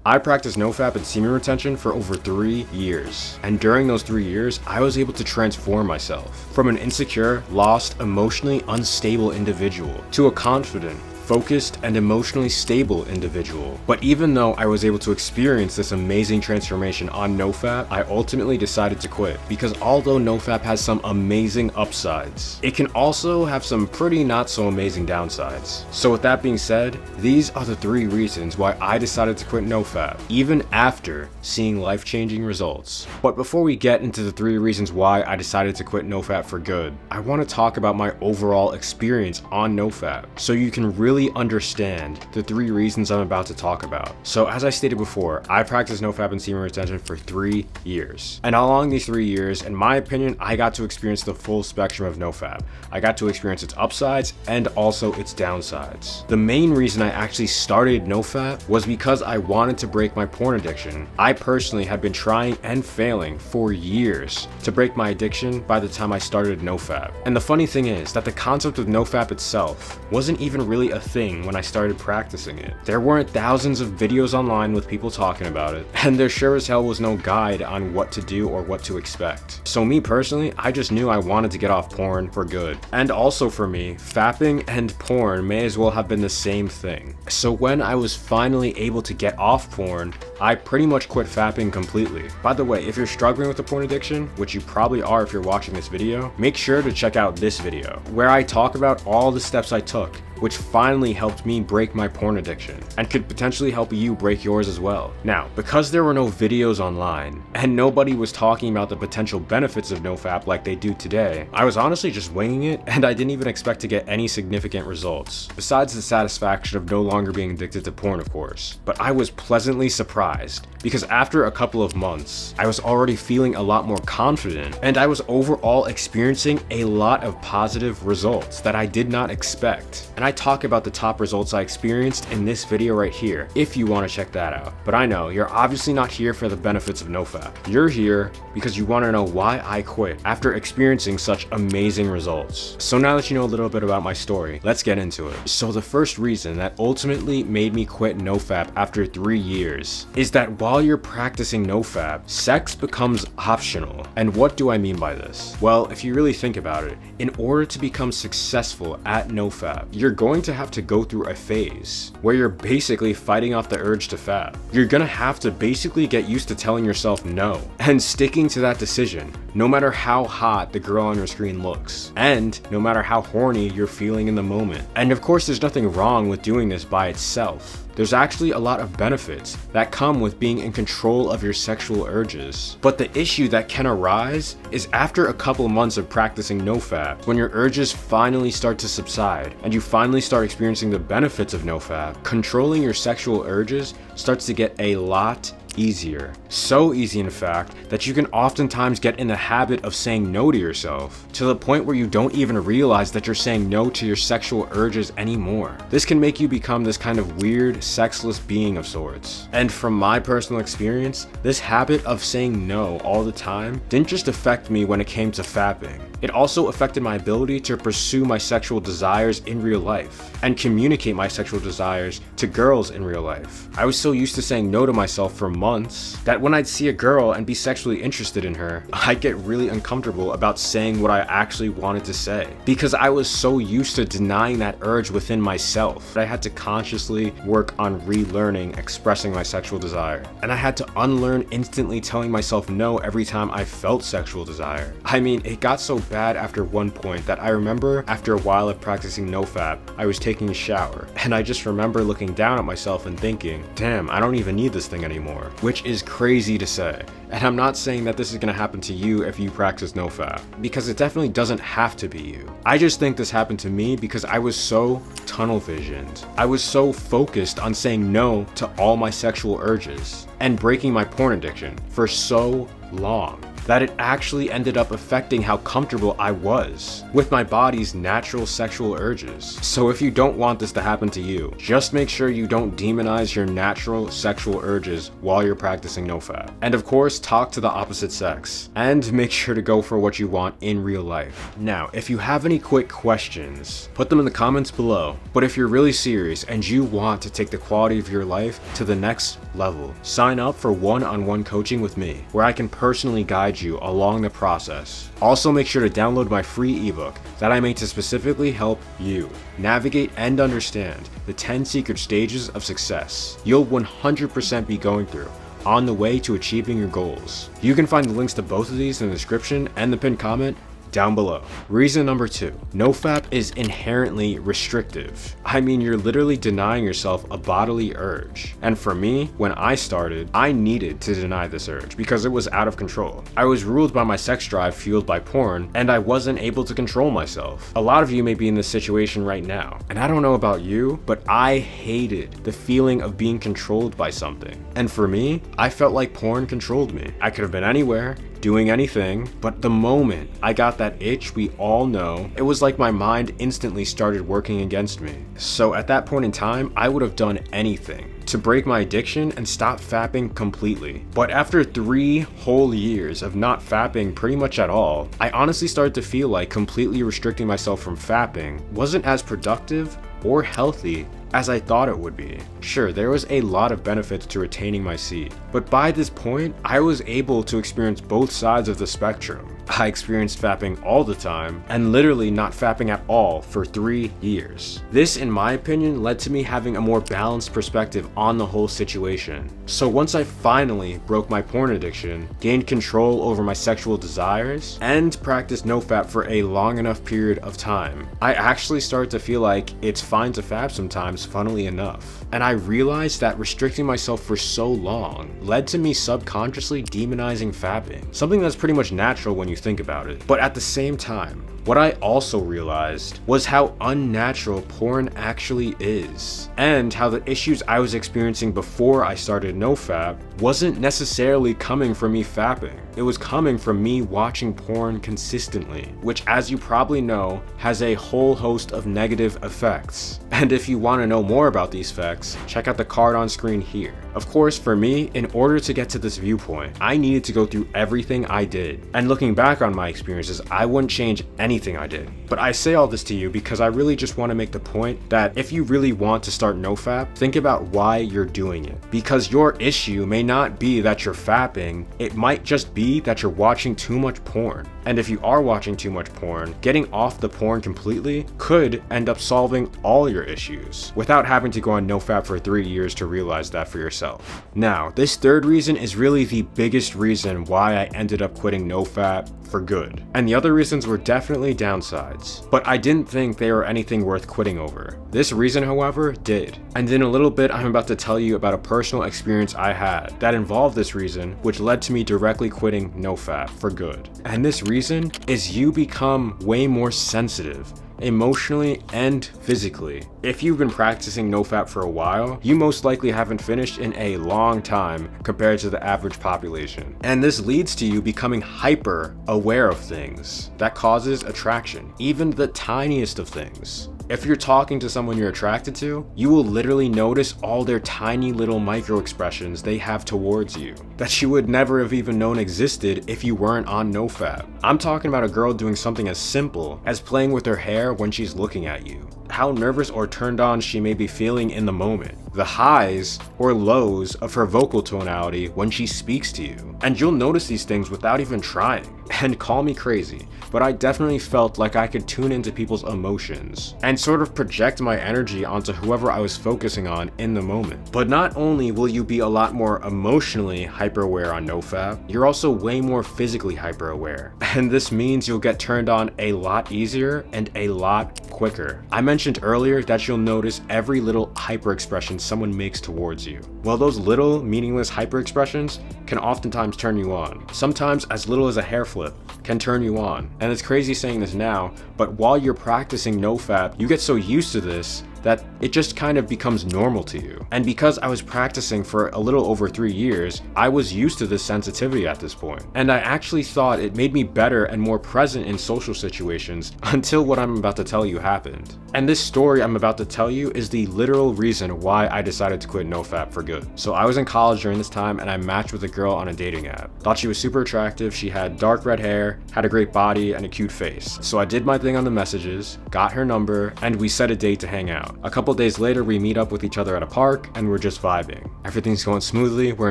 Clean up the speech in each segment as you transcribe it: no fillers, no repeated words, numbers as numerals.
I practiced NoFap and semen retention for over 3 years, and during those 3 years, I was able to transform myself from an insecure, lost, emotionally unstable individual to a confident, focused, and emotionally stable individual. But even though I was able to experience this amazing transformation on NoFap, I ultimately decided to quit because although NoFap has some amazing upsides, it can also have some pretty not so amazing downsides. So with that being said, these are the 3 reasons why I decided to quit NoFap, even after seeing life-changing results. But before we get into the 3 reasons why I decided to quit NoFap for good, I want to talk about my overall experience on NoFap, so you can really understand the 3 reasons I'm about to talk about. So as I stated before, I practiced NoFap and semen retention for 3 years. And along these 3 years, in my opinion, I got to experience the full spectrum of NoFap. I got to experience its upsides and also its downsides. The main reason I actually started NoFap was because I wanted to break my porn addiction. I personally had been trying and failing for years to break my addiction by the time I started NoFap. And the funny thing is that the concept of NoFap itself wasn't even really a thing when I started practicing it. There weren't thousands of videos online with people talking about it, and there sure as hell was no guide on what to do or what to expect. So me personally, I just knew I wanted to get off porn for good. And also for me, fapping and porn may as well have been the same thing. So when I was finally able to get off porn, I pretty much quit fapping completely. By the way, if you're struggling with a porn addiction, which you probably are if you're watching this video, make sure to check out this video, where I talk about all the steps I took, which finally helped me break my porn addiction, and could potentially help you break yours as well. Now, because there were no videos online, and nobody was talking about the potential benefits of NoFap like they do today, I was honestly just winging it, and I didn't even expect to get any significant results, besides the satisfaction of no longer being addicted to porn, of course. But I was pleasantly surprised, because after a couple of months, I was already feeling a lot more confident, and I was overall experiencing a lot of positive results that I did not expect. And I talk about the top results I experienced in this video right here, if you want to check that out. But I know you're obviously not here for the benefits of NoFap. You're here because you want to know why I quit after experiencing such amazing results. So now that you know a little bit about my story, let's get into it. So the first reason that ultimately made me quit NoFap after 3 years is that while you're practicing NoFap, sex becomes optional. And what do I mean by this? Well, if you really think about it, in order to become successful at NoFap, you're going to have to go through a phase where you're basically fighting off the urge to fap. You're gonna have to basically get used to telling yourself no and sticking to that decision, no matter how hot the girl on your screen looks, and no matter how horny you're feeling in the moment. And of course, there's nothing wrong with doing this by itself. There's actually a lot of benefits that come with being in control of your sexual urges. But the issue that can arise is after a couple months of practicing NoFap, when your urges finally start to subside and you finally start experiencing the benefits of NoFap, controlling your sexual urges starts to get a lot easier. So easy, in fact, that you can oftentimes get in the habit of saying no to yourself, to the point where you don't even realize that you're saying no to your sexual urges anymore. This can make you become this kind of weird, sexless being of sorts. And from my personal experience, this habit of saying no all the time didn't just affect me when it came to fapping. It also affected my ability to pursue my sexual desires in real life and communicate my sexual desires to girls in real life. I was so used to saying no to myself for months that when I'd see a girl and be sexually interested in her, I'd get really uncomfortable about saying what I actually wanted to say, because I was so used to denying that urge within myself. I had to consciously work on relearning expressing my sexual desire, and I had to unlearn instantly telling myself no every time I felt sexual desire. I mean, it got so bad after one point that I remember after a while of practicing NoFap, I was taking a shower, and I just remember looking down at myself and thinking, damn, I don't even need this thing anymore. Which is crazy to say. And I'm not saying that this is going to happen to you if you practice NoFap, because it definitely doesn't have to be you. I just think this happened to me because I was so tunnel visioned. I was so focused on saying no to all my sexual urges and breaking my porn addiction for so long that it actually ended up affecting how comfortable I was with my body's natural sexual urges. So if you don't want this to happen to you, just make sure you don't demonize your natural sexual urges while you're practicing NoFap. And of course, talk to the opposite sex. And make sure to go for what you want in real life. Now, if you have any quick questions, put them in the comments below. But if you're really serious and you want to take the quality of your life to the next level, sign up for one-on-one coaching with me, where I can personally guide you along the process. Also, make sure to download my free ebook that I made to specifically help you navigate and understand the 10 secret stages of success you'll 100% be going through on the way to achieving your goals. You can find the links to both of these in the description and the pinned comment down below. Reason number 2, NoFap is inherently restrictive. I mean, you're literally denying yourself a bodily urge. And for me, when I started, I needed to deny this urge because it was out of control. I was ruled by my sex drive fueled by porn, and I wasn't able to control myself. A lot of you may be in this situation right now, and I don't know about you, but I hated the feeling of being controlled by something. And for me, I felt like porn controlled me. I could have been anywhere, doing anything, but the moment I got that itch we all know, it was like my mind instantly started working against me. So at that point in time, I would have done anything to break my addiction and stop fapping completely. But after 3 whole years of not fapping pretty much at all, I honestly started to feel like completely restricting myself from fapping wasn't as productive or healthy as I thought it would be. Sure, there was a lot of benefits to retaining my seed, but by this point, I was able to experience both sides of the spectrum. I experienced fapping all the time and literally not fapping at all for 3 years. This, in my opinion, led to me having a more balanced perspective on the whole situation. So once I finally broke my porn addiction, gained control over my sexual desires, and practiced NoFap for a long enough period of time, I actually started to feel like it's fine to fap sometimes, funnily enough. And I realized that restricting myself for so long led to me subconsciously demonizing fapping, something that's pretty much natural when you think about it. But at the same time, what I also realized was how unnatural porn actually is, and how the issues I was experiencing before I started NoFap wasn't necessarily coming from me fapping. It was coming from me watching porn consistently, which, as you probably know, has a whole host of negative effects. And if you want to know more about these effects, check out the card on screen here. Of course, for me, in order to get to this viewpoint, I needed to go through everything I did. And looking back on my experiences, I wouldn't change anything I did. But I say all this to you because I really just want to make the point that if you really want to start NoFap, think about why you're doing it. Because your issue may not be that you're fapping, it might just be that you're watching too much porn. And if you are watching too much porn, getting off the porn completely could end up solving all your issues without having to go on NoFap for 3 years to realize that for yourself. Now, this third reason is really the biggest reason why I ended up quitting NoFap for good. And the other reasons were definitely downsides, but I didn't think they were anything worth quitting over. This reason, however, did. And in a little bit, I'm about to tell you about a personal experience I had that involved this reason, which led to me directly quitting NoFap for good. And this reason is you become way more sensitive, emotionally and physically. If you've been practicing NoFap for a while, you most likely haven't finished in a long time compared to the average population. And this leads to you becoming hyper aware of things. That causes attraction, even the tiniest of things. If you're talking to someone you're attracted to, you will literally notice all their tiny little micro expressions they have towards you that you would never have even known existed if you weren't on NoFap. I'm talking about a girl doing something as simple as playing with her hair when she's looking at you, how nervous or turned on she may be feeling in the moment, the highs or lows of her vocal tonality when she speaks to you. And you'll notice these things without even trying. And call me crazy, but I definitely felt like I could tune into people's emotions and sort of project my energy onto whoever I was focusing on in the moment. But not only will you be a lot more emotionally hyper aware on NoFap, you're also way more physically hyper aware. And this means you'll get turned on a lot easier and a lot quicker. I mentioned earlier that you'll notice every little hyper expression someone makes towards you. Well, those little meaningless hyper expressions can oftentimes turn you on. Sometimes as little as a hair flip can turn you on. And it's crazy saying this now, but while you're practicing NoFap, you get so used to this that it just kind of becomes normal to you. And because I was practicing for a little over 3 years, I was used to this sensitivity at this point. And I actually thought it made me better and more present in social situations until what I'm about to tell you happened. And this story I'm about to tell you is the literal reason why I decided to quit NoFap for good. So I was in college during this time and I matched with a girl on a dating app. Thought she was super attractive, she had dark red hair, had a great body, and a cute face. So I did my thing on the messages, got her number, and we set a date to hang out. A couple days later, we meet up with each other at a park and we're just vibing. Everything's going smoothly, we're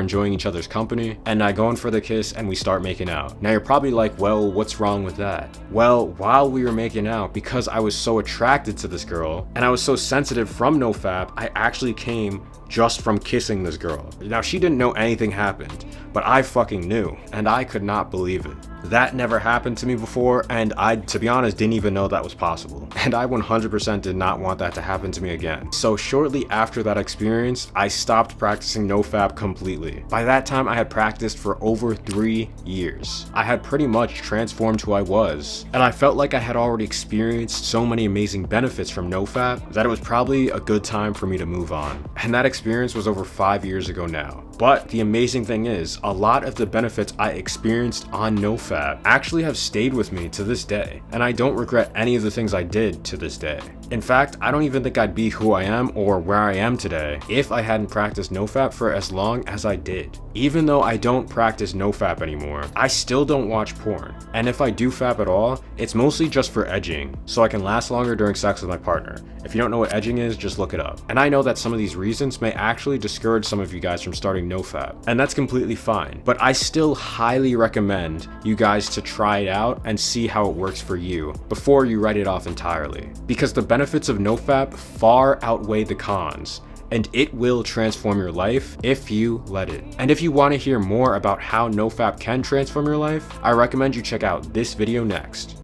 enjoying each other's company, and I go in for the kiss and we start making out. Now you're probably like, well, what's wrong with that? Well, while we were making out, because I was so attracted to this girl and I was so sensitive from NoFap, I actually came just from kissing this girl. Now she didn't know anything happened, but I fucking knew, and I could not believe it. That never happened to me before, and I, to be honest, didn't even know that was possible. And I 100% did not want that to happen to me again. So shortly after that experience, I stopped practicing NoFap completely. By that time, I had practiced for over 3 years. I had pretty much transformed who I was, and I felt like I had already experienced so many amazing benefits from NoFap that it was probably a good time for me to move on. And that experience was over 5 years ago now. But the amazing thing is, a lot of the benefits I experienced on NoFap actually have stayed with me to this day, and I don't regret any of the things I did to this day. In fact, I don't even think I'd be who I am or where I am today if I hadn't practiced NoFap for as long as I did. Even though I don't practice NoFap anymore, I still don't watch porn. And if I do fap at all, it's mostly just for edging, so I can last longer during sex with my partner. If you don't know what edging is, just look it up. And I know that some of these reasons may actually discourage some of you guys from starting NoFap, and that's completely fine. But I still highly recommend you guys to try it out and see how it works for you before you write it off entirely. Because the benefits of NoFap far outweigh the cons, and it will transform your life if you let it. And if you want to hear more about how NoFap can transform your life, I recommend you check out this video next.